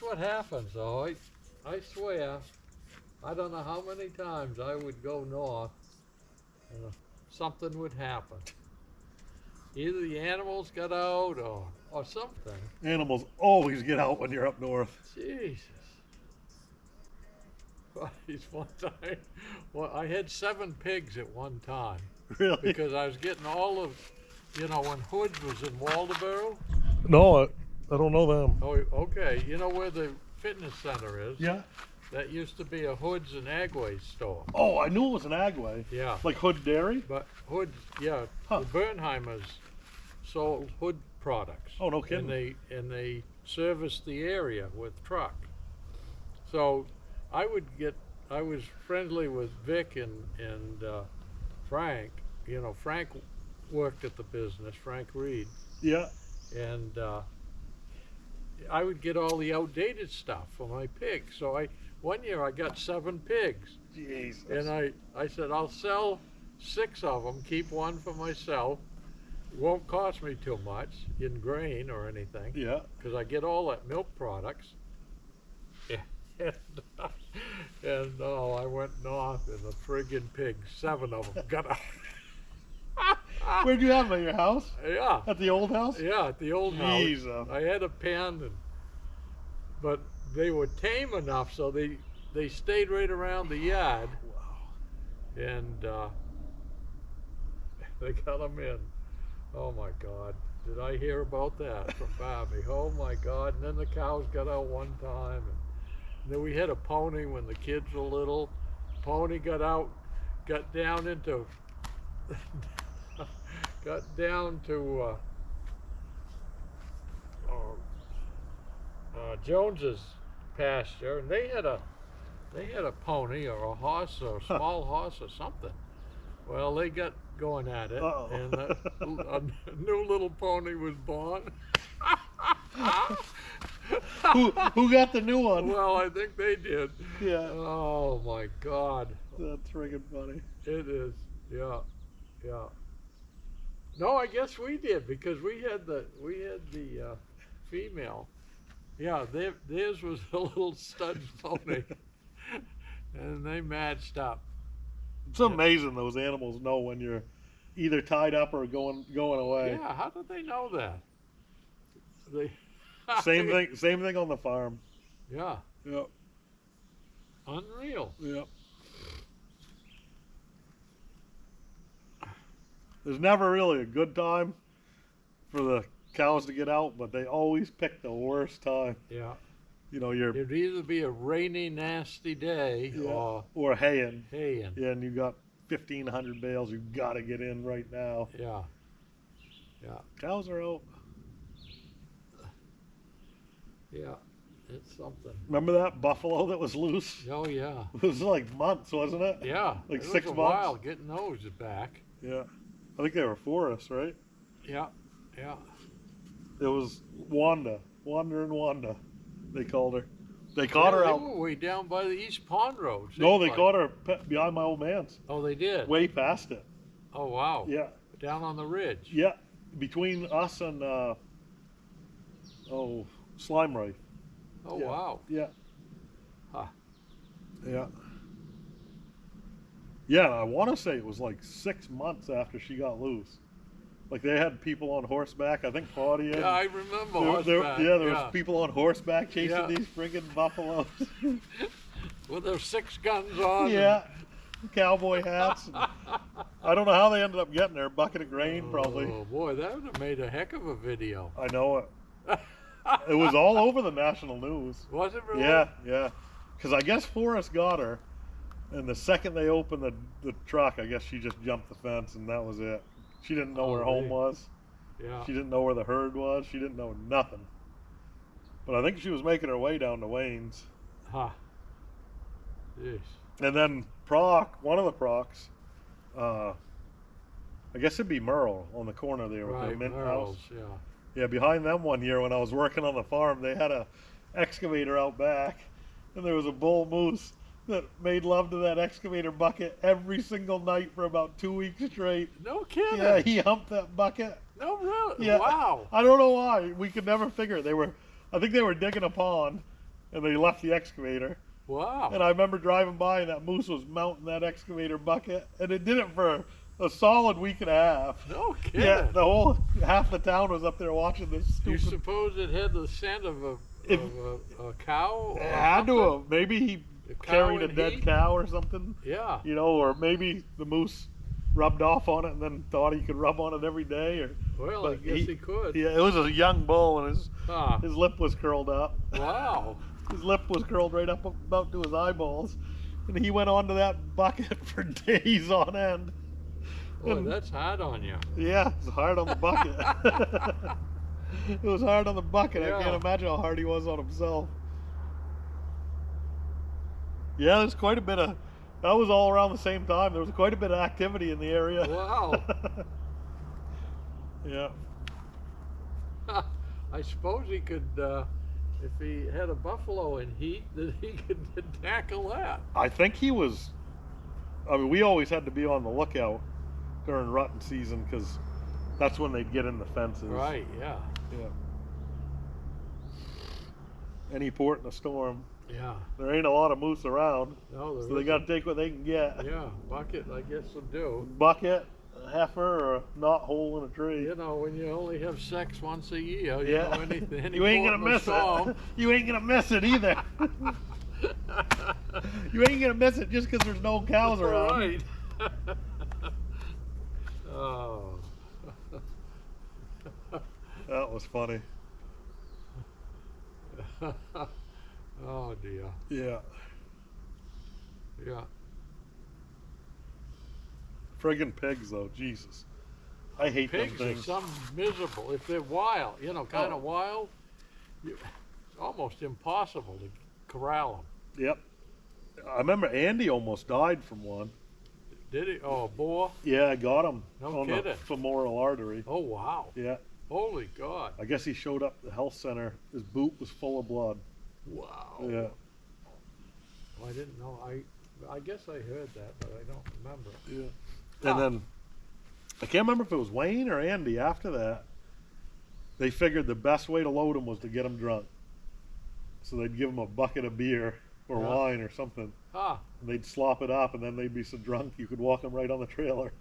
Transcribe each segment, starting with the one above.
that's what happens, though. I swear, I don't know how many times I would go north and something would happen. Either the animals got out or something. Animals always get out when you're up north. Jesus. One time, well, I had 7 pigs at one time. Really? Because I was getting all of, when Hood was in Waldoboro. No, I don't know them. Oh, okay. You know where the fitness center is? Yeah. That used to be a Hood's and Agway store. Oh, I knew it was an Agway. Yeah. Like Hood Dairy? But Hood, yeah, Huh. the Bernheimers sold Hood products. Oh, no kidding. And they serviced the area with truck. So I was friendly with Vic and Frank. Frank worked at the business, Frank Reed. Yeah. And I would get all the outdated stuff for my pigs. So one year I got 7 pigs. Jesus. And I said, I'll sell 6 of them, keep 1 for myself. It won't cost me too much in grain or anything. Yeah. Because I get all that milk products. And I went north and the friggin' pigs, 7 of them got out. Where'd you have them, at your house? Yeah. At the old house? Yeah, at the old Jesus. house. I had a pen, but they were tame enough so they stayed right around the yard. Wow. And they got them in. Oh my God. Did I hear about that from Bobby? Oh my God. And then the cows got out one time. And then we had a pony when the kids were little. Pony got out, got down into Jones's pasture, and they had a pony or a horse or a small horse or something. Well, they got going at it, Uh-oh. and a new little pony was born. Who got the new one? Well, I think they did. Yeah. Oh my God. That's friggin' funny. It is. Yeah. Yeah. No, I guess we did because we had the female. Yeah, theirs was a little stud pony, and they matched up. It's amazing those animals know when you're either tied up or going away. Yeah, how did they know that? They. Same thing on the farm. Yeah. Yep. Unreal. Yep. There's never really a good time for the cows to get out, but they always pick the worst time. Yeah. It'd either be a rainy, nasty day or haying. Haying. Yeah, and you got 1,500 bales. You got to get in right now. Yeah. Yeah. Cows are out. Yeah. It's something. Remember that buffalo that was loose? Oh yeah. It was like months, wasn't it? Yeah. Like it 6 was months. a while getting those back. Yeah. I think they were for us, right? Yeah. Yeah. It was Wanda. Wanda, they called her. They caught her they out. were way down by the East Pond Road. No, they caught her behind my old man's. Oh, they did? Way past it. Oh, wow. Yeah. Down on the ridge. Yeah. Between us and, Slime Rife. Oh, yeah. wow. Yeah. Huh. Yeah. Yeah, I want to say it was like 6 months after she got loose. Like they had people on horseback. I think Claudia. Yeah, I remember horseback. There yeah. was people on horseback chasing Yeah. these friggin' buffaloes. With their 6 guns on. Yeah. Cowboy hats. I don't know how they ended up getting there. A bucket of grain, probably. Oh, boy, that would have made a heck of a video. I know it. It was all over the national news. Was it really? Yeah, yeah. Because I guess Forrest got her, and the second they opened the truck, I guess she just jumped the fence, and that was it. She didn't know where home was. Yeah. She didn't know where the herd was. She didn't know nothing. But I think she was making her way down to Wayne's. Huh. Jeez. And then one of the Procs, I guess it'd be Merle on the corner there with the mint Merle's, house. Yeah. Yeah, behind them one year when I was working on the farm, they had a excavator out back, and there was a bull moose that made love to that excavator bucket every single night for about 2 weeks straight. No kidding. Yeah, he humped that bucket. No, really? Yeah. Wow. I don't know why. We could never figure it. I think they were digging a pond, and they left the excavator. Wow. And I remember driving by and that moose was mounting that excavator bucket, and it did it for a solid week and a half. No kidding. Yeah, the whole half the town was up there watching this You stupid. suppose it had the scent of a cow? It Or had to something? have. Maybe he A cow carried a in dead heat? cow or something. Yeah. You know, or maybe the moose rubbed off on it and then thought he could rub on it every day. Or Well, I but guess he could. Yeah, it was a young bull, and Huh. his lip was curled up. Wow. His lip was curled right up about to his eyeballs, and he went onto that bucket for days on end. Boy, And- that's hard on you. Yeah, it was hard on the bucket. It was hard on the bucket. Yeah. I can't imagine how hard he was on himself. Yeah, there's quite a bit of. That was all around the same time. There was quite a bit of activity in the area. Wow. Yeah. I suppose he could, if he had a buffalo in heat, that he could tackle that. I think he was. I mean, we always had to be on the lookout during rutting season because that's when they'd get in the fences. Right, yeah. Yeah. Any port in a storm. Yeah. There ain't a lot of moose around, No, there so they got to take what they can get. Yeah, bucket, I guess will do. Bucket, a heifer, or a knot hole in a tree. You know, when you only have sex once a year, you Yeah. know, any You ain't port gonna in a miss storm. it. You ain't gonna miss it either. You ain't gonna miss it just because there's no cows around. Right. Oh. That was funny. Oh dear. Yeah. Yeah. Friggin' pigs, though. Jesus. I hate Pigs them are things. some miserable. If they're wild, you know, kind Oh. of wild, it's almost impossible to corral them. Yep. I remember Andy almost died from one. Did he? Oh, a boar? Yeah, I got him No on the kidding. femoral artery. Oh, wow. Yeah. Holy God. I guess he showed up at the health center. His boot was full of blood. Wow. Yeah. Oh, I didn't know. I guess I heard that, but I don't remember. Yeah. And then I can't remember if it was Wayne or Andy after that. They figured the best way to load him was to get him drunk. So they'd give him a bucket of beer or Yeah. wine or something. Ah, And they'd slop it up, and then they'd be so drunk you could walk him right on the trailer.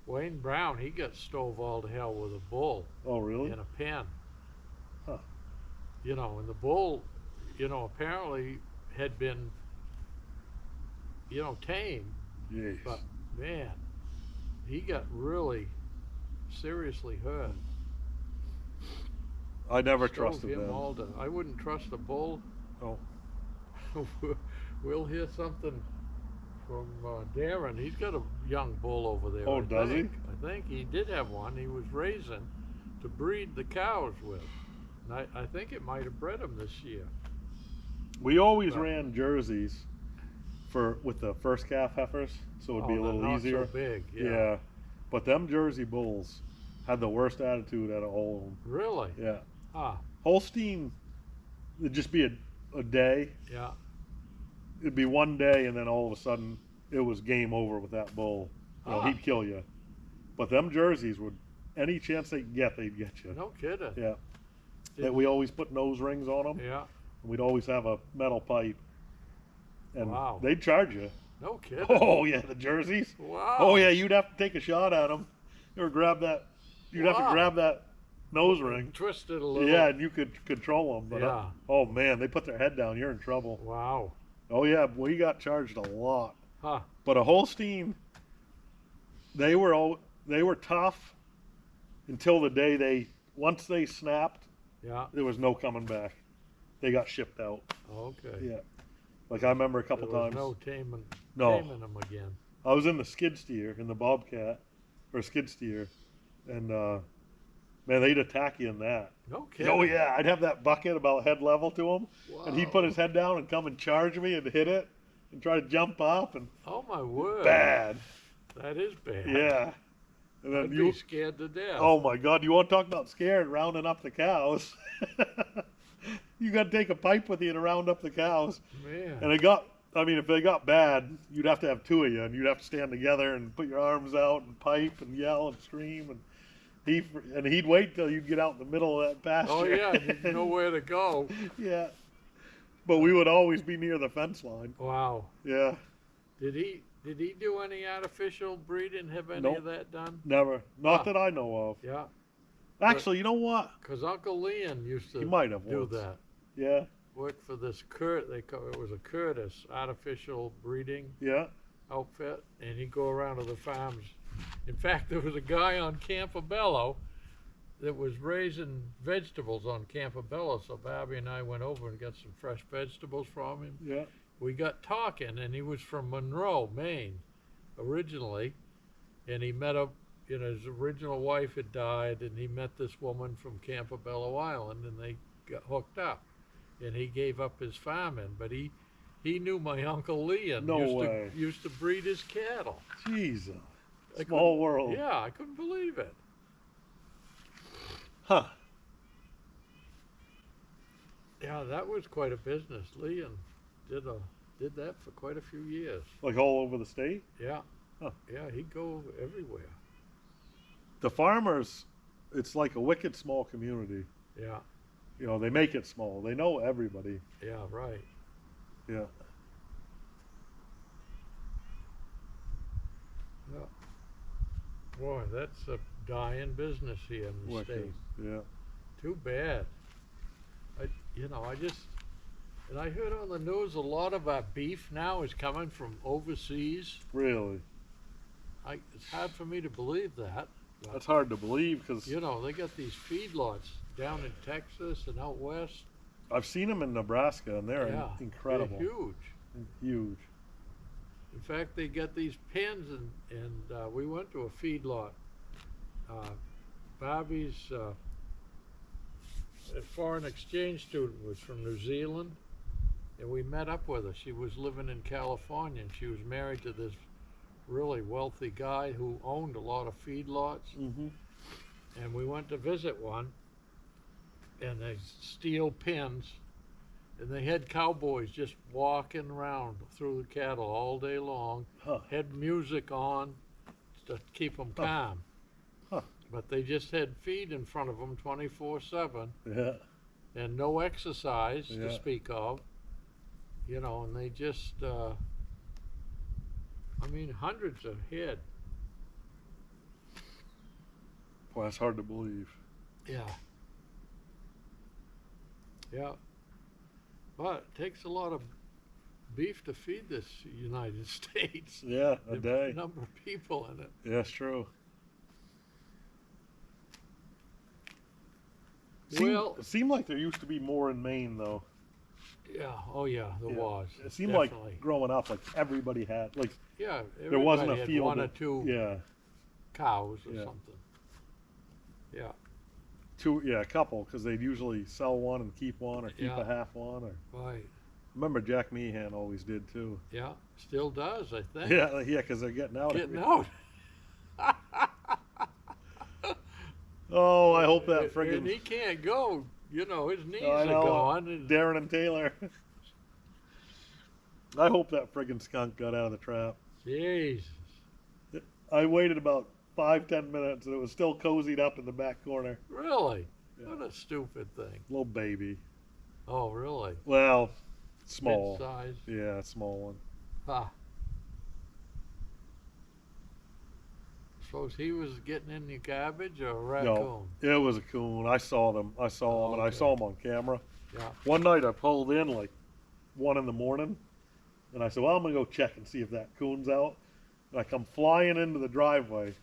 Wayne Brown, he got stove all to hell with a bull Oh, really? in a pen. Huh. You know, and the bull, you know, apparently had been, you know, tamed, Jeez. but man, he got really seriously hurt. I never Stove trusted him them. all to, I wouldn't trust a bull. Oh. We'll hear something from Darren. He's got a young bull over there. Oh, I does he? think. I think he did have one. He was raising to breed the cows with. And I think it might have bred him this year. We always But- ran jerseys with the first calf heifers, so it'd be a Oh, they're little not easier. so big. Yeah. But them Jersey bulls had the worst attitude out of all of them. Really? Yeah. Ah, Holstein, it'd just be a day. yeah. It'd be one day, and then all of a sudden, it was game over with that bull. You know, Ah. he'd kill you. But them jerseys would, any chance they could get, they'd get you. No kidding. Yeah. Did- That we always put nose rings on them. Yeah. We'd always have a metal pipe. And Wow. they'd charge you. No kidding. Oh, yeah, the jerseys. Wow. Oh, yeah, you'd have to take a shot at them. Or grab that. You'd have to Wow. grab that nose ring. Twist it a little. Yeah, and you could control them. But Yeah. oh, man, they put their head down. You're in trouble. Wow. Oh, yeah, we got charged a lot. Huh. But a Holstein, they were tough until the day once they snapped, Yeah. there was no coming back. They got shipped out. Okay. Yeah. Like I remember a couple There was times. no taming them again. I was in the skid steer, in the Bobcat, or skid steer, and man, they'd attack you in that. No kidding. Oh yeah, I'd have that bucket about head level to him, and he'd put his Wow. head down and come and charge me and hit it, and try to jump up, and Oh my word. bad. That is bad. Yeah. And then I'd you, be scared to death. oh my God, you want to talk about scared rounding up the cows? You got to take a pipe with you to round up the cows. Man. And if they got bad, you'd have to have two of you, and you'd have to stand together and put your arms out and pipe and yell and scream, and he'd wait till you'd get out in the middle of that pasture. Oh yeah, didn't know where to go. Yeah. but we would always be near the fence line. Wow. Yeah. Did he do any artificial breeding? Have any Nope. of that done? Never. Not Huh. that I know of. Yeah. Actually, you know what? Because Uncle Leon used to He might have do once. that. Yeah. Worked for this it was a Curtis artificial breeding Yeah. outfit, and he'd go around to the farms. In fact, there was a guy on Campobello that was raising vegetables on Campobello, so Bobby and I went over and got some fresh vegetables from him. Yeah. We got talking, and he was from Monroe, Maine, originally, and he met up. You know, his original wife had died, and he met this woman from Campobello Island, and they got hooked up. And he gave up his farming, but he knew my Uncle Leon. No way. Used to breed his cattle. Jesus. I Small couldn't- world. Yeah, I couldn't believe it. Huh. Yeah, that was quite a business. Leon did that for quite a few years. Like all over the state? Yeah. Huh. Yeah, he'd go everywhere. The farmers, it's like a wicked small community. Yeah. You know, they make it small. They know everybody. Yeah, right. Yeah. Yeah. Boy, that's a dying business here in the Wicked. state. Yeah. Too bad. And I heard on the news a lot of our beef now is coming from overseas. Really. It's hard for me to believe that. But, That's hard to believe because you know, they got these feedlots down in Texas and out west. I've seen them in Nebraska and they're Yeah, incredible. They're huge. Huge. In fact, they got these pens, and we went to a feedlot. Bobby's a foreign exchange student was from New Zealand, and we met up with her. She was living in California, and she was married to this really wealthy guy who owned a lot of feedlots. Mm-hmm. And we went to visit one, and they steel pens, and they had cowboys just walking around through the cattle all day long, Huh. had music on to keep them Huh. calm. Huh. But they just had feed in front of them 24/7 Yeah. and no exercise Yeah. to speak of. You know, and they just, hundreds of head. Boy, that's hard to believe. Yeah. Yeah. But it takes a lot of beef to feed this United States. Yeah, a The day. number of people in it. Yeah, it's true. Well- it seemed like there used to be more in Maine, though. Yeah. Oh, yeah. There Yeah. was. It seemed definitely. like growing up, like everybody had, like Yeah. there wasn't everybody a had field. one or of- two Yeah, cows or Yeah. something. Yeah. a couple, because they'd usually sell one and keep one, or keep Yeah. a half one. Or Right. remember Jack Meehan always did too. Yeah. Still does, I think. Yeah, because they're getting out. Getting every- out. Oh, I hope that And friggin' he can't go. You know, his knees I are know, gone. And Darren and Taylor. I hope that friggin' skunk got out of the trap. jeez. I waited about 5-10 minutes and it was still cozied up in the back corner. Really? Yeah. What a stupid thing. Little baby. Oh, really? Well, small. Mid-size. Yeah, small one. Ha. Suppose he was getting in your garbage or a raccoon? No, it was a coon. I saw them. I saw them, and I Okay. saw them on camera. Yeah. One night I pulled in like 1 in the morning, and I said, well, I'm going to go check and see if that coon's out. And I come flying into the driveway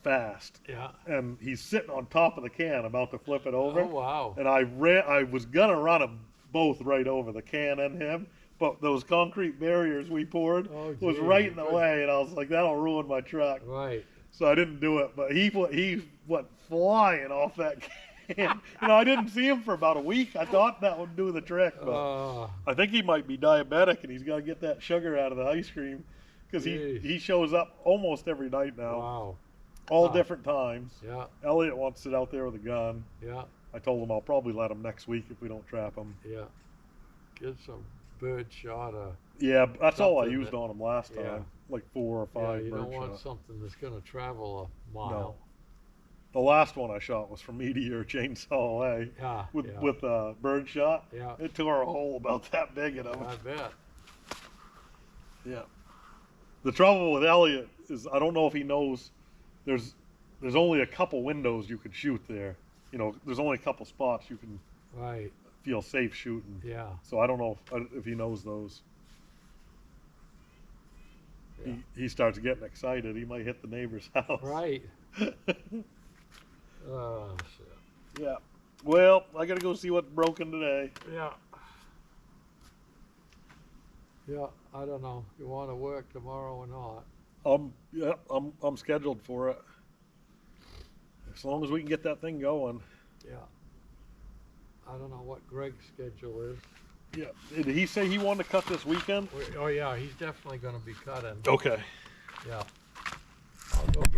fast, Yeah. and he's sitting on top of the can about to flip it over. Oh, wow. And I was going to run them both right over, the can and him, but those concrete barriers we poured Oh, was gee. right in the way, and I was like, that'll ruin my truck. Right. So I didn't do it, but he went flying off that can. I didn't see him for about a week. I thought that would do the trick, but I think he might be diabetic, and he's got to get that sugar out of the ice cream, because Jeez. he shows up almost every night now, Wow. all Huh. different times. Yeah. Elliot wants to sit out there with a gun. Yeah. I told him I'll probably let him next week if we don't trap him. Yeah. Get some bird shot. Yeah, that's all I Something used that- on him last yeah. time, like 4 or Yeah, 5 you bird don't want shots. something that's going to travel a mile. The last one I shot was from Meteor Chainsaw, Yeah. with bird shot. Yeah. It tore a hole about that big in him. I bet. Yeah. The trouble with Elliot is I don't know if he knows there's only a couple windows you can shoot there. You know, there's only a couple spots you can Right. feel safe shooting. Yeah. So I don't know if he knows those. Yeah. He starts getting excited. He might hit the neighbor's house. Right. Oh shit. Yeah. Well, I gotta go see what's broken today. Yeah. Yeah. I don't know. You want to work tomorrow or not? Yeah, I'm scheduled for it. As long as we can get that thing going. Yeah. I don't know what Greg's schedule is. Yeah. Did he say he wanted to cut this weekend? Oh yeah, he's definitely going to be cutting. Okay. Yeah. I'll go get